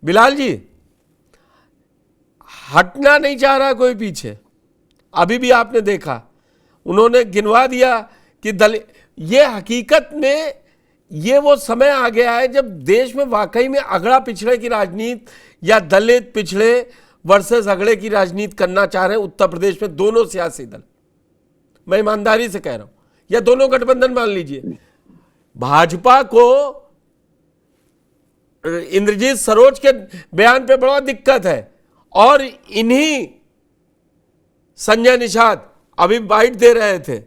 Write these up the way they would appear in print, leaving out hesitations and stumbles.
बिलाल जी, हटना नहीं चाह रहा कोई पीछे। अभी भी आपने देखा, उन्होंने गिनवा दिया कि ये हकीकत में ये वो समय आ गया है जब देश में वाकई में अगड़ा पिछड़े की राजनीति या दलित पिछड़े वर्सेस अगड़े की राजनीति करना चाह रहे हैं उत्तर प्रदेश में दोनों सियासी दल। मैं ईमानदारी से कह रहा हूं, या दोनों गठबंधन मान लीजिए। भाजपा को इंद्रजीत सरोज के बयान पे बड़ा दिक्कत है, और इन्हीं संजय निषाद अभी बाइट दे रहे थे।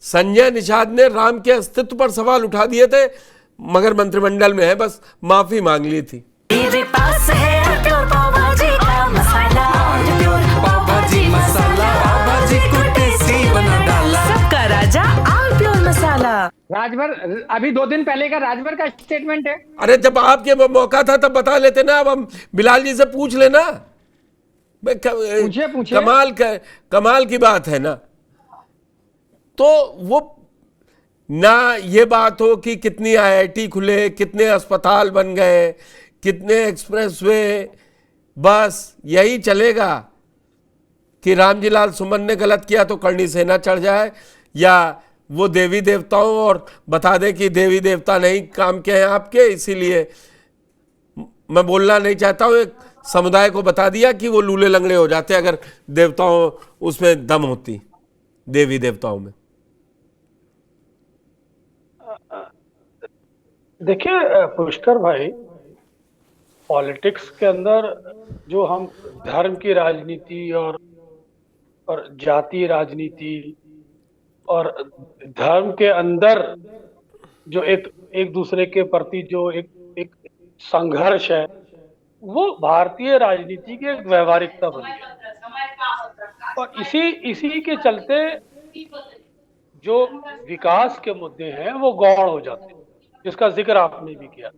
संजय निषाद ने राम के अस्तित्व पर सवाल उठा दिए थे, मगर मंत्रिमंडल में है, बस माफी मांग ली थी। मेरे पास है तो पावभाजी का मसाला, पावभाजी मसाला, पावभाजी को टेस्टी बना डाला, सबका राजा आल प्योर मसाला। राजभर अभी 2 दिन पहले का राजभर का स्टेटमेंट है। अरे जब आपके मौका था तब बता लेते ना। अब हम बिलाल जी से पूछ लेना। पूछिए। कमाल की बात है ना। तो वो ना ये बात हो कि कितनी आईआईटी खुले, कितने अस्पताल बन गए, कितने एक्सप्रेसवे, बस यही चलेगा कि रामजी लाल सुमन ने गलत किया तो करणी सेना चढ़ जाए, या वो देवी देवताओं और बता दे कि देवी देवता नहीं काम किए हैं आपके, इसीलिए मैं बोलना नहीं चाहता हूं। एक समुदाय को बता दिया कि वो लूले लंगड़े हो जाते अगर देवताओं उसमें दम होती, देवी देवताओं में। देखिए पुष्कर भाई, पॉलिटिक्स के अंदर जो हम धर्म की राजनीति और जाति राजनीति और धर्म के अंदर जो एक दूसरे के प्रति जो एक संघर्ष है, वो भारतीय राजनीति की एक व्यवहारिकता बन गई। और इसी के चलते जो विकास के मुद्दे हैं वो गौण हो जाते हैं, जिसका जिक्र आपने भी किया।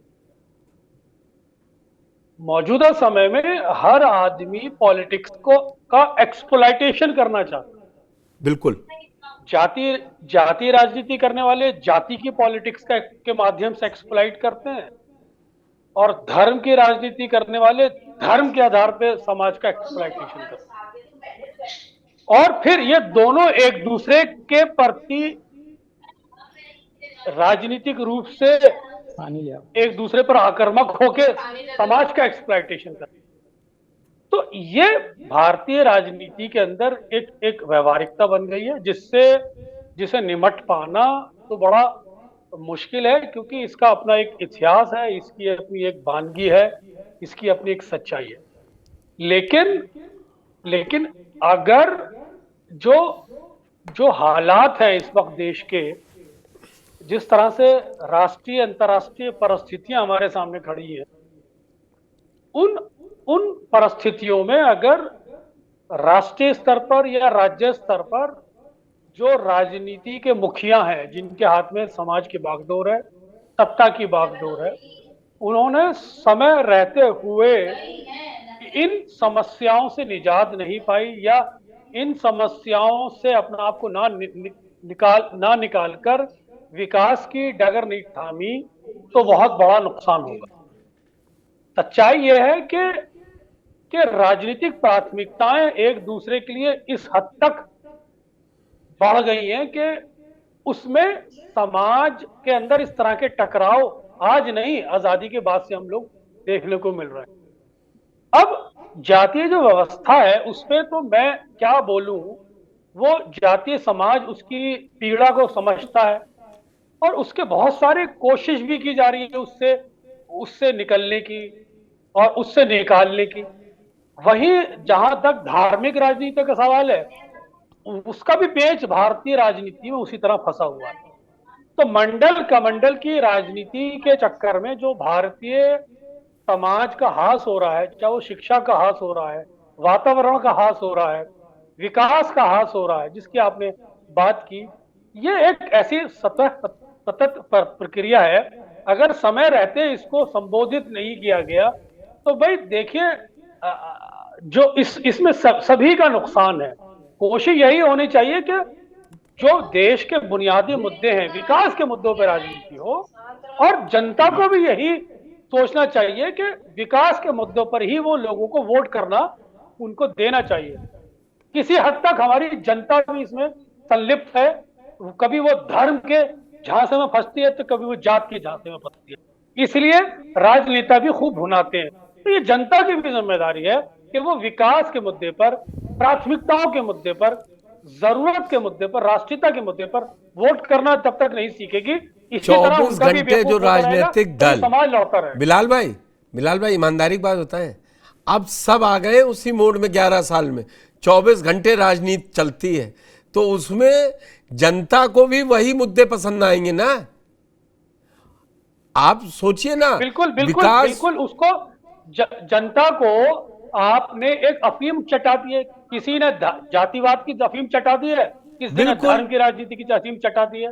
मौजूदा समय में हर आदमी पॉलिटिक्स का एक्सप्लॉइटेशन करना चाहता है। बिल्कुल। जाति राजनीति करने वाले जाति की पॉलिटिक्स के माध्यम से एक्सप्लॉइट करते हैं, और धर्म की राजनीति करने वाले धर्म के आधार पर समाज का एक्सप्लॉइटेशन करते हैं। और फिर ये दोनों एक दूसरे के प्रति राजनीतिक रूप से एक दूसरे पर आक्रामक होकर समाज का एक्सप्लॉइटेशन करते हैं। तो ये भारतीय राजनीति के अंदर एक व्यवहारिकता बन गई है, जिसे निमट पाना तो बड़ा मुश्किल है, क्योंकि इसका अपना एक इतिहास है, इसकी अपनी एक वानगी है, इसकी अपनी एक सच्चाई है। लेकिन अगर जो हालात हैं इस वक्त देश के, जिस तरह से राष्ट्रीय अंतर्राष्ट्रीय परिस्थितियां हमारे सामने खड़ी है, उन परिस्थितियों में अगर राष्ट्रीय स्तर पर या राज्य स्तर पर जो राजनीति के मुखिया हैं, जिनके हाथ में समाज की बागडोर है, सत्ता की बागडोर है, उन्होंने समय रहते हुए इन समस्याओं से निजात नहीं पाई, या इन समस्याओं से अपने आप को ना निकाल कर विकास की डगर नहीं थामी, तो बहुत बड़ा नुकसान होगा। सच्चाई यह है कि राजनीतिक प्राथमिकताएं एक दूसरे के लिए इस हद तक बढ़ गई हैं कि उसमें समाज के अंदर इस तरह के टकराव आज नहीं, आजादी के बाद से हम लोग देखने को मिल रहे हैं। अब जातीय जो व्यवस्था है उस पे तो मैं क्या बोलूं, वो जातीय समाज उसकी पीड़ा को समझता है, और उसके बहुत सारे कोशिश भी की जा रही है उससे निकलने की और उससे निकालने की। वहीं जहां तक धार्मिक राजनीति का सवाल है, उसका भी पेच भारतीय राजनीति में उसी तरह फंसा हुआ है। तो मंडल कमंडल की राजनीति के चक्कर में जो भारतीय समाज का ह्रास हो रहा है, चाहे वो शिक्षा का ह्रास हो रहा है, वातावरण का ह्रास हो रहा है, विकास का ह्रास हो रहा है, जिसकी आपने बात की, ये एक ऐसी सतत प्रक्रिया है। अगर समय रहते इसको संबोधित नहीं किया गया तो भाई देखिए, जो इसमें सभी का नुकसान है। कोशिश यही होनी चाहिए कि जो देश के बुनियादी मुद्दे हैं, विकास के मुद्दों पर राजनीति हो, और जनता को भी यही सोचना चाहिए कि विकास के मुद्दों पर ही वो लोगों को वोट करना उनको देना चाहिए। किसी हद तक हमारी जनता भी इसमें संलिप्त है, कभी वो धर्म के झांसे में फंसती है तो कभी वो जात के झांसे में फंसती है, इसलिए राजनेता भी खूब भुनाते हैं। तो ये जनता की भी जिम्मेदारी है कि वो विकास के मुद्दे पर, प्राथमिकताओं के मुद्दे पर, जरूरत के मुद्दे पर, राष्ट्रीयता के मुद्दे पर वोट करना तब तक नहीं सीखेगी। इसी तरह 24 उनका भी घंटे जो बेवकूफ होता रहेगा, राजनीतिक तो दल, समाज लौटता रहेगा। बिलाल भाई ईमानदारी की बात बताएं, अब सब आ गए उसी मोड में। 11 साल में 24 घंटे राजनीति चलती है, तो उसमें जनता को भी वही मुद्दे पसंद आएंगे ना। आप सोचिए ना, बिल्कुल बिल्कुल विकास बिल्कुल। उसको जनता को आपने एक अफीम चटा दी है, किसी ने जातिवाद की अफीम चटा दी है, किसी ने बिल्कुल। धर्म की राजनीति की अफीम चटा दी है।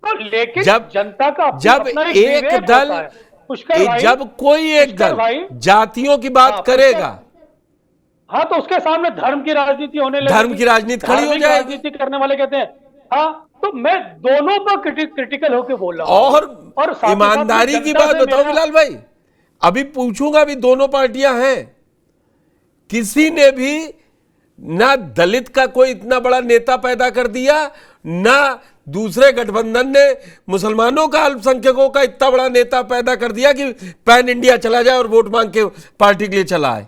तो लेकिन जब जनता का जब अपना एक विवेक दल होता है। पुष्कर भाई, जब कोई एक पुष्कर दल भाई, जातियों की हाँ, बात करेगा, हाँ, तो उसके सामने धर्म की राजनीति होने लगेगी। धर्म की राजनीति खड़ी हो धार्मिक जाएगी। राजनीति करने वाले कहते हैं, हाँ, तो मैं दोनों पर क्रिटिकल होकर बोल रहा हूं। और साथ ही ईमानदारी साथ की जनता बात से बताओ मेरा- बिलाल भाई, अभी पूछूंगा भी, दोनों पार्टियां हैं, किसी ने भी ना दलित का कोई इतना बड़ा नेता पैदा कर दिया, ना दूसरे गठबंधन ने मुसलमानों का, अल्पसंख्यकों का इतना बड़ा नेता पैदा कर दिया कि पैन इंडिया चला जाए और वोट मांग के पार्टी के लिए चला आए।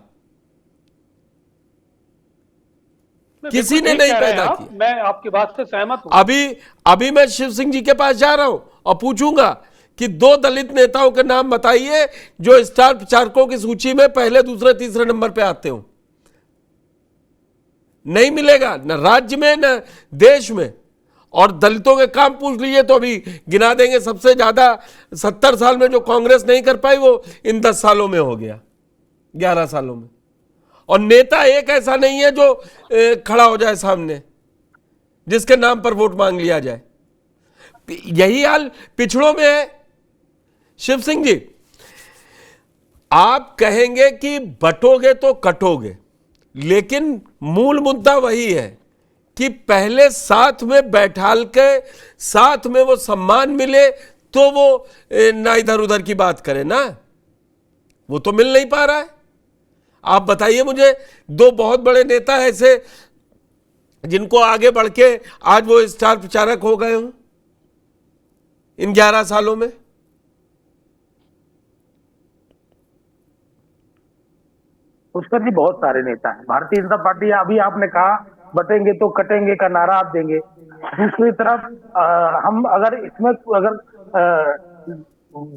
किसी ने नहीं पैदा किया। मैं आपकी बात से सहमत हूं। अभी मैं शिव सिंह जी के पास जा रहा हूं और पूछूंगा कि 2 दलित नेताओं के नाम बताइए जो स्टार प्रचारकों की सूची में पहले, दूसरे, तीसरे नंबर पे आते हो। नहीं मिलेगा, न राज्य में न देश में। और दलितों के काम पूछ लीजिए तो अभी गिना देंगे, सबसे ज्यादा 70 साल में जो कांग्रेस नहीं कर पाई वो इन 10 सालों में हो गया, 11 सालों में। और नेता एक ऐसा नहीं है जो खड़ा हो जाए सामने जिसके नाम पर वोट मांग लिया जाए। यही हाल पिछड़ों में है। शिव सिंह जी, आप कहेंगे कि बटोगे तो कटोगे, लेकिन मूल मुद्दा वही है कि पहले साथ में बैठाल के, साथ में वो सम्मान मिले तो वो ना इधर उधर की बात करे ना। वो तो मिल नहीं पा रहा है। आप बताइए मुझे 2 बहुत बड़े नेता ऐसे जिनको आगे बढ़ के आज वो स्टार प्रचारक हो गए हों इन 11 सालों में। पुष्कर जी, बहुत सारे नेता हैं भारतीय जनता पार्टी। अभी आपने कहा बटेंगे तो कटेंगे का नारा आप देंगे। दूसरी तरफ हम अगर इसमें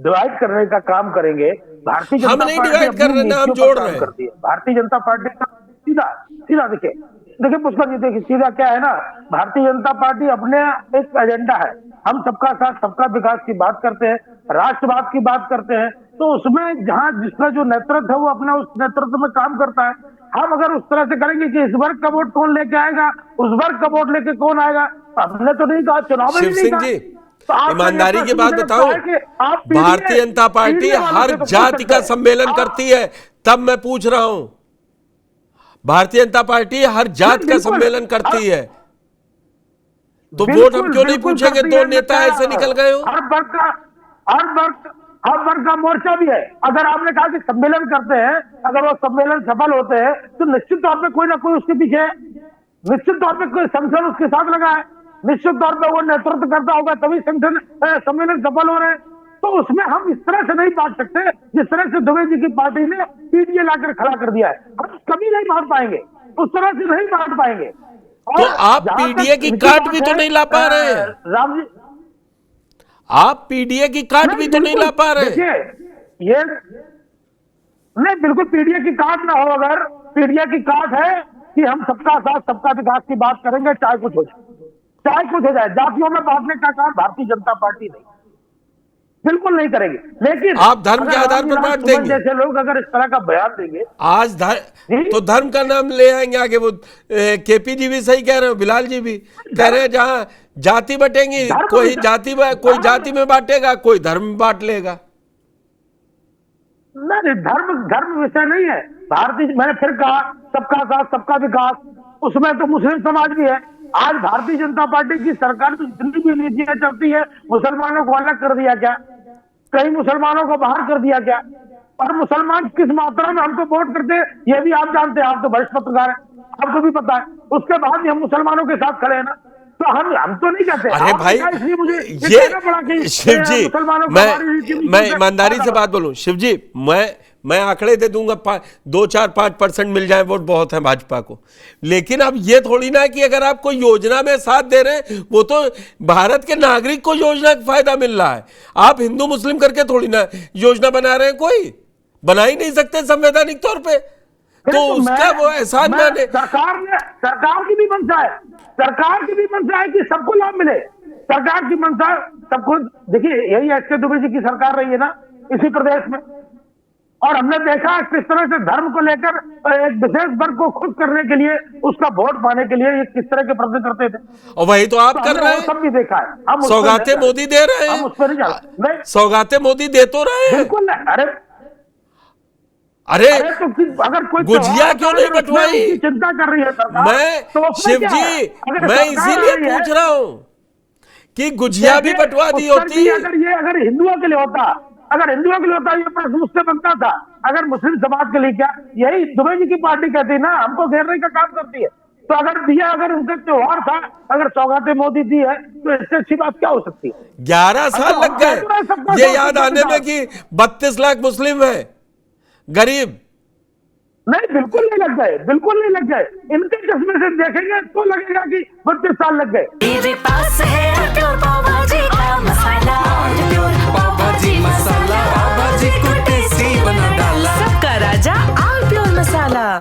डिवाइड करने का काम करेंगे, भारतीय जनता हम नहीं पार्टी डिवाइड कर रहे, हम जोड़ रहे हैं। करती है। भारतीय जनता पार्टी का सीधा देखिए पुष्कर जी, देखिए सीधा क्या है ना, भारतीय जनता पार्टी अपने एक एजेंडा है। हम सबका साथ सबका विकास की बात करते हैं, राष्ट्रवाद की बात करते हैं। तो उसमें जहां जिसका जो नेतृत्व है वो अपना उस नेतृत्व में काम करता है। हम अगर उस तरह से करेंगे कि इस वर्ग का वोट कौन लेके आएगा, उस वर्ग का वोट लेके कौन आएगा, हमने तो नहीं कहा, चुनाव में शिव नहीं सिंह कहा। जी, तो आप ईमानदारी की बात बताओ, भारतीय जनता पार्टी हर जाति का सम्मेलन करती है, तब मैं पूछ रहा हूं, भारतीय जनता पार्टी हर जात का सम्मेलन करती है, तो वोट हम क्यों नहीं पूछेंगे 2 नेता ऐसे निकल गए हो। हर वर्ग का मोर्चा भी है। अगर आपने कहा कि सम्मेलन करते हैं, अगर वो सम्मेलन सफल होते हैं तो निश्चित तौर पे कोई ना कोई उसके पीछे है, निश्चित तौर पे कोई संगठन उसके साथ लगा है, निश्चित तौर पे वो नेतृत्व करता होगा तभी संगठन सम्मेलन सफल हो रहे हैं। तो उसमें हम इस तरह से नहीं बांट सकते जिस तरह से दुबे जी की पार्टी ने पीडीए लाकर खड़ा कर दिया है। हम कभी नहीं बांट पाएंगे, उस तरह से नहीं बांट पाएंगे। तो आप पीडीए की कार्ड भी तो नहीं ला पा रहे हैं राम जी, आप पीडीए की कार्ड भी तो नहीं ला पा रहे। देखिए, ये नहीं, बिल्कुल पीडीए की कार्ड ना हो। अगर पीडीए की कार्ड है कि हम सबका साथ सबका विकास की बात करेंगे, चाहे कुछ हो जाए, जातियों में बांटने का काम भारतीय जनता पार्टी नहीं, बिल्कुल नहीं करेंगे। लेकिन आप धर्म के आधार पर बांट देंगे। जैसे लोग अगर इस तरह का बयान देंगे आज तो धर्म का नाम ले आएंगे आगे। वो केपी जी भी सही कह रहे हो, बिलाल जी भी कह रहे हैं, जहां जाति बटेंगी, कोई जाति में बांटेगा, कोई धर्म में बांट लेगा। नहीं, धर्म विषय नहीं है। मैंने फिर कहा सबका साथ सबका विकास, उसमें तो मुस्लिम समाज भी है। आज भारतीय जनता पार्टी की सरकार में जितनी भी नीतियां चलती है, मुसलमानों को अलग कर दिया क्या, कहीं मुसलमानों को बाहर कर दिया क्या, और मुसलमान किस मात्रा में हमको वोट करते हैं ये भी आप जानते हैं, आप तो वरिष्ठ पत्रकार हैं, आपको भी पता है। उसके बाद भी हम मुसलमानों के साथ खड़े हैं ना, तो हम तो नहीं कहते। अरे भाई इसलिए मुझे ये शिव जी, मैं ईमानदारी से बात बोलूं शिव जी, मैं आंकड़े दे दूंगा 2, 4, 5% मिल जाए वोट बहुत है भाजपा को, लेकिन अब ये थोड़ी ना कि अगर आप कोई योजना में साथ दे रहे हैं, वो तो भारत के नागरिक को योजना का फायदा मिल रहा है। आप हिंदू मुस्लिम करके थोड़ी ना योजना बना रहे हैं, कोई बना ही नहीं सकते संवैधानिक तौर पे, तो उसका वो एहसान माने। सरकार की भी मंशा है, सरकार की भी मंशा है कि सबको लाभ मिले। सरकार की मंशा सबको, देखिए यही एस के दुबे जी की सरकार रही है ना इसी प्रदेश में, और हमने देखा किस तरह से धर्म को लेकर एक विशेष वर्ग को खुश करने के लिए, उसका वोट पाने के लिए ये किस तरह के प्रयत्न करते थे, और वही तो आप कर रहे हैं। सब भी देखा है, हम सौगातें मोदी दे रहे हैं, हम उस पर नहीं जाते, सौगातें मोदी दे तो रहे हैं, बिल्कुल नहीं। अरे तो अगर कोई गुजिया क्यों नहीं बंटवाई, चिंता कर रही है सरकार, मैं तो शिव जी मैं इसीलिए पूछ रहा हूं कि गुजिया भी बंटवा दी होती। अगर हिंदुओं के लिए होता, अगर हिंदुओं के लिए होता, ये प्रश्न मुझसे बनता था। अगर मुस्लिम समाज के लिए क्या, यही दुबे जी की पार्टी कहती है ना, हमको घेरने का काम करती है। तो अगर दिया, अगर उनका त्योहार था, अगर सौगातें मोदी दी है, तो इससे अच्छी बात क्या हो सकती है। 11 साल लग गए ये याद आने में कि 32 लाख मुस्लिम है गरीब। नहीं, बिल्कुल नहीं लग गए, बिल्कुल नहीं लग गए। इनके चश्मे से देखेंगे तो लगेगा कि 32 साल लग गए। मेरे पास है प्योर पाव भाजी का मसाला, प्योर पाव भाजी मसाला, पाव भाजी को टेस्टी बना डाला, सबका राजा